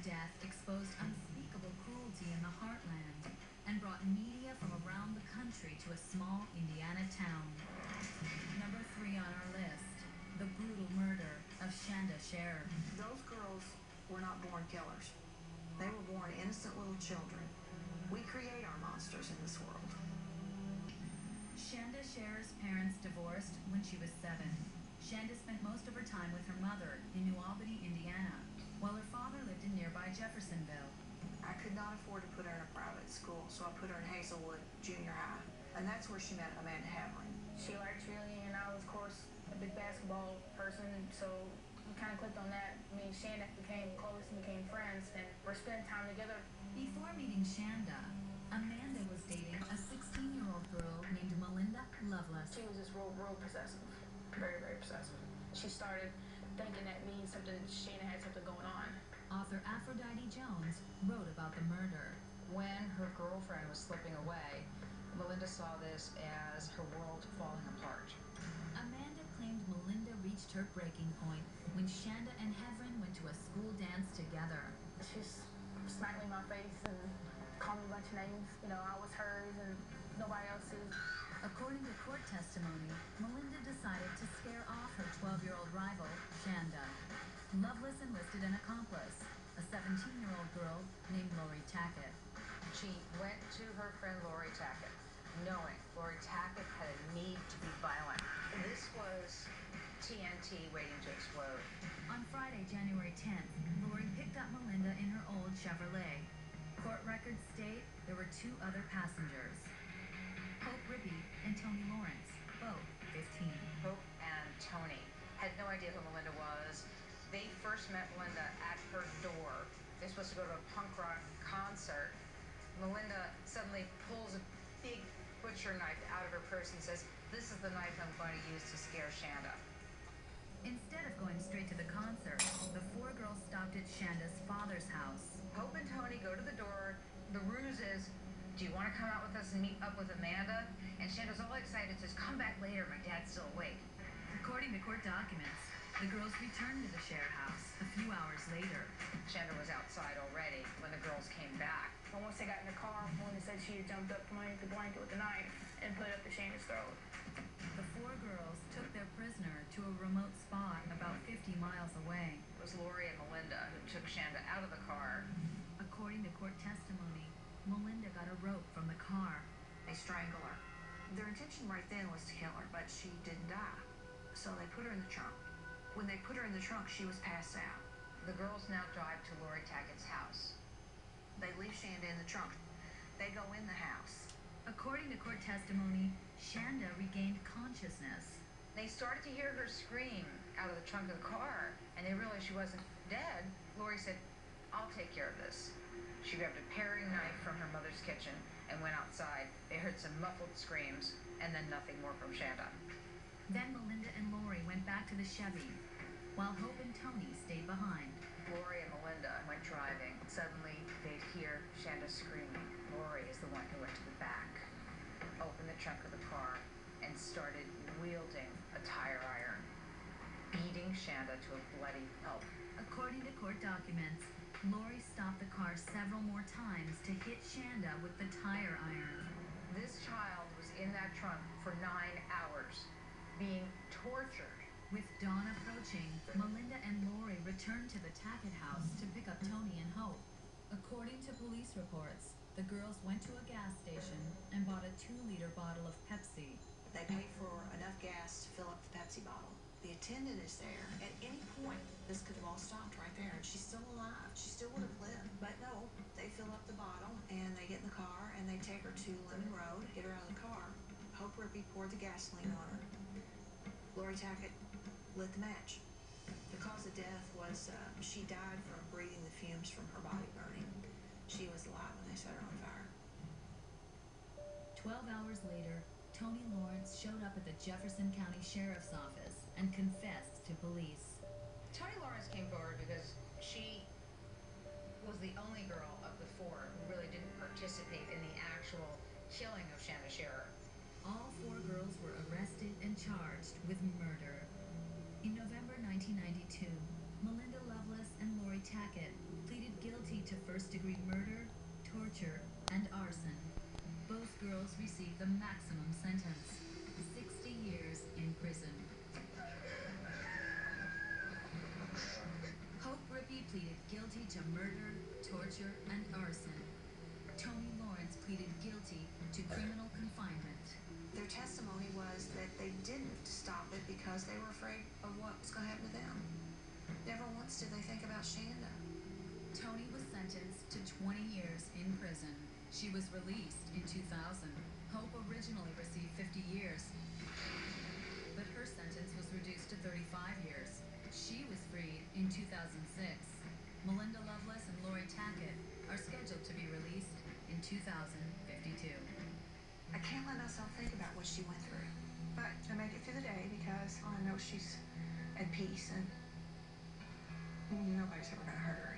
death exposed unspeakable cruelty in the heartland and brought media from around the country to a small Indiana town. Number 3 on our list, the brutal murder of Shanda Scherer. Those girls were not born killers. They were born innocent little children. We create our monsters in this world. Shanda Scherer's parents divorced when she was 7. Shanda spent most of her time with her mother in New Albany, Indiana, while her father lived in nearby Jeffersonville. I could not afford to put her in a private school, so I put her in Hazelwood Junior High, and that's where she met Amanda Havering. She liked cheerleading, and I was, of course, a big basketball person, so we kind of clicked on that. Me and Shanda became close and became friends, and we're spending time together. Before meeting Shanda, Amanda was dating a 16-year-old girl named Melinda Loveless. She was just real possessive, very, very possessive. She started thinking that means something, Shanda had something going on. Author Aphrodite Jones wrote about the murder. When her girlfriend was slipping away, Melinda saw this as her world falling apart. Amanda claimed Melinda reached her breaking point when Shanda and Havering went to a school dance together. She smacked me in my face and called me a bunch of names. You know, I was hers and nobody else's. According to court testimony, Melinda decided to scare off her 12-year-old rival, Shanda. Loveless enlisted an accomplice, a 17-year-old girl named Lori Tackett. She went to her friend Lori Tackett, knowing Lori Tackett had a need to be violent. This was TNT waiting to explode. On Friday, January 10th, Lori picked up Melinda in her old Chevrolet. Court records state there were 2 other passengers, Hope Ribby and Tony Lawrence, both 15. Hope and Tony had no idea who Melinda was. They first met Melinda at her door. They're supposed to go to a punk rock concert. Melinda suddenly pulls a big butcher knife out of her purse and says, "This is the knife I'm going to use to scare Shanda." Instead of going straight to the concert, the 4 girls stopped at Shanda's father's house. Hope and Tony go to the door. The ruse is, "Do you want to come out with us and meet up with Amanda?" And Shanda's all excited, says, "Come back later, my dad's still awake." According to court documents, the girls returned to the Scherer house a few hours later. Shanda was outside already when the girls came back. And once they got in the car, Melinda said she had jumped up from underneath the blanket with a knife and put it up to Shanda's throat. The 4 girls took their prisoner to a remote spot about 50 miles away. It was Lori and Melinda who took Shanda out of the car. According to court testimony, Melinda got a rope from the car. They strangle her. Their intention right then was to kill her, but she didn't die. So they put her in the trunk. When they put her in the trunk, she was passed out. The girls now drive to Lori Tackett's house. They leave Shanda in the trunk. They go in the house. According to court testimony, Shanda regained consciousness. They started to hear her scream out of the trunk of the car, and they realized she wasn't dead. Lori said, "I'll take care of this." She grabbed a paring knife from her mother's kitchen and went outside. They heard some muffled screams, and then nothing more from Shanda. Then Melinda and Lori went back to the Chevy, while Hope and Tony stayed behind. Lori and Melinda went driving. Suddenly, they'd hear Shanda screaming. Lori is the one who went to the back, opened the trunk of the car, and started wielding a tire iron, beating Shanda to a bloody pulp. According to court documents, Lori stopped the car several more times to hit Shanda with the tire iron. This child was in that trunk for 9 hours, being tortured. With dawn approaching, Melinda and Lori returned to the Tackett house to pick up Tony and Hope. According to police reports, the girls went to a gas station and bought a 2-liter bottle of Pepsi. They pay for enough gas to fill up the Pepsi bottle. The attendant is there. At any point, this could have all stopped right there, and she's still alive. She still would have lived. But no, they fill up the bottle, and they get in the car, and they take her to Lemon Road, get her out of the car. Hope Rippey poured the gasoline on her. Lori Tackett lit the match. The cause of death was she died from breathing the fumes from her body burning. She was alive when they set her on fire. 12 hours later, Tony Lawrence showed up at the Jefferson County Sheriff's Office and confessed to police. Tony Lawrence came forward because she was the only girl of the 4 who really didn't participate in the actual killing of Shanda Scherer. All 4 girls were arrested and charged with murder. In November 1992, Melinda Loveless and Lori Tackett pleaded guilty to first-degree murder, torture, and arson. Both girls received the maximum sentence, 60 years in prison. Hope Rippey pleaded guilty to murder, torture, and arson. Tony Lawrence pleaded guilty to criminal confinement. Their testimony was that they didn't stop it because they were afraid of what was going to happen to them. Never once did they think about Shanda. Tony was sentenced to 20 years in prison. She was released in 2000. Hope originally received 50 years, but her sentence was reduced to 35 years. She was freed in 2006. Melinda Loveless and Lori Tackett are scheduled to be released in 2052. I can't let myself think about what she went through, but I make it through the day because I know she's at peace and nobody's ever going to hurt her